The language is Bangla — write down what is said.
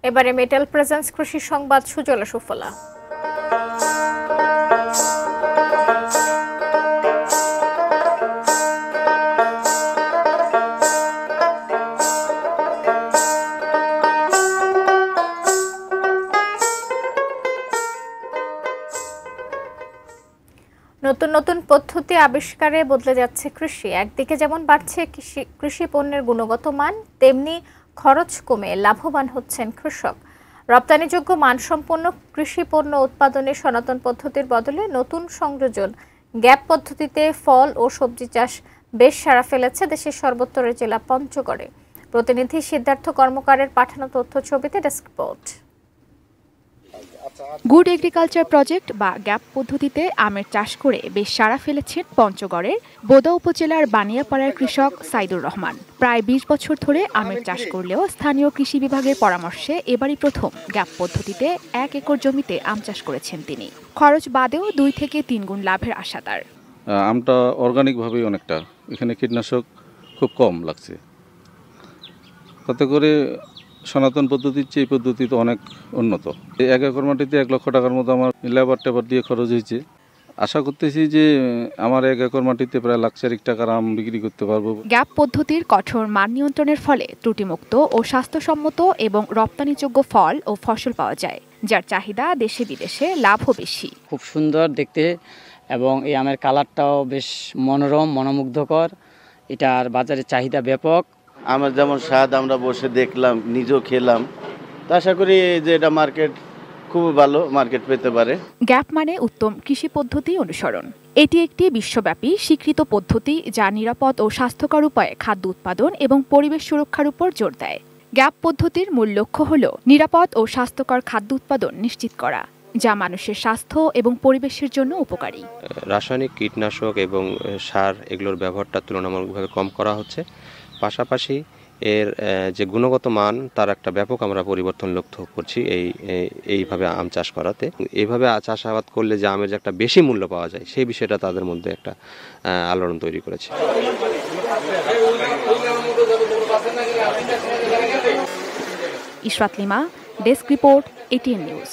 এবারে মেটাল প্রেজেন্স কৃষি সংবাদ সুজলা সুফলা। নতুন নতুন পদ্ধতি আবিষ্কারে বদলে যাচ্ছে কৃষি। একদিকে যেমন বাড়ছে কৃষি পণ্যের গুণগত মান, তেমনি খরচ কমে লাভবান হচ্ছেন কৃষক। রপ্তানিযোগ্য মানসম্পন্ন কৃষি পণ্য উৎপাদনে সনাতন পদ্ধতির বদলে নতুন সংযোজন গ্যাপ পদ্ধতিতে ফল ও সবজি চাষ বেশ সাড়া ফেলেছে দেশের সর্বোত্তরের জেলা পঞ্চগড়ে। প্রতিনিধি সিদ্ধার্থ কর্মকারের পাঠানো তথ্য ছবিতে desk report. Good agriculture project বা গ্যাপ পদ্ধতিতে আমের চাষ করে বেশ সাড়া ফেলেছেন পঞ্চগড়ের বোদা উপজেলার বানিয়াপাড়ার কৃষক সাইদুর রহমান। প্রায় ২০ বছর ধরে আমের চাষ করলেও স্থানীয় কৃষি বিভাগের পরামর্শে এবারই প্রথম গ্যাপ পদ্ধতিতে ১ একর জমিতে আম চাষ করেছেন তিনি। খরচ বাদেও ২ থেকে ৩ গুণ লাভের আশা তার। আমটা অর্গানিক ভাবেই অনেকটা, এখানে কীটনাশক খুব কম লাগছে, তাতে করে সনাতন পদ্ধতির চেয়ে এই পদ্ধতি তো অনেক উন্নত। এই ১ একর মাটিতে ১ লক্ষ টাকার মতো আমার লেবার টেবার দিয়ে খরচ হয়েছে। আশা করতেছি যে আমার ১ একর মাটিতে প্রায় লাখ-৪ টাকার আম বিক্রি করতে পারবো। গ্যাপ পদ্ধতির কঠোর মান নিয়ন্ত্রণের ফলে ত্রুটিমুক্ত ও স্বাস্থ্যসম্মত এবং রপ্তানিযোগ্য ফল ও ফসল পাওয়া যায়, যার চাহিদা দেশে বিদেশে লাভও বেশি। খুব সুন্দর দেখতে এবং এই আমের কালারটাও বেশ মনোরম, মনোমুগ্ধকর। এটার বাজারে চাহিদা ব্যাপক। আমার যেমন স্বাদ, আমরা বসে দেখলাম, নিজেও খেলাম, তো আশা করি যে এটা মার্কেট খুব ভালো মার্কেট পেতে পারে। গ্যাপ মানে উত্তম কৃষি পদ্ধতি অনুসরণ। এটি একটি বিশ্বব্যাপী স্বীকৃত পদ্ধতি যা নিরাপদ ও স্বাস্থ্যকর উপায়ে খাদ্য উৎপাদন এবং পরিবেশ সুরক্ষার উপর জোর দেয়। গ্যাপ পদ্ধতির মূল লক্ষ্য হল নিরাপদ ও স্বাস্থ্যকর খাদ্য উৎপাদন নিশ্চিত করা, যা মানুষের স্বাস্থ্য এবং পরিবেশের জন্য উপকারী। রাসায়নিক কীটনাশক এবং সার এগুলোর ব্যবহারটা তুলনামূলকভাবে কম করা হচ্ছে। পাশাপাশি এর যে গুণগত মান তার একটা ব্যাপক আমরা পরিবর্তন লক্ষ্য করছি এইভাবে আম চাষ করাতে। এইভাবে চাষাবাদ করলে যে আমের যে একটা বেশি মূল্য পাওয়া যায় সেই বিষয়টা তাদের মধ্যে একটা আলোড়ন তৈরি করেছে। Ishrat lima, desk report, ATN news.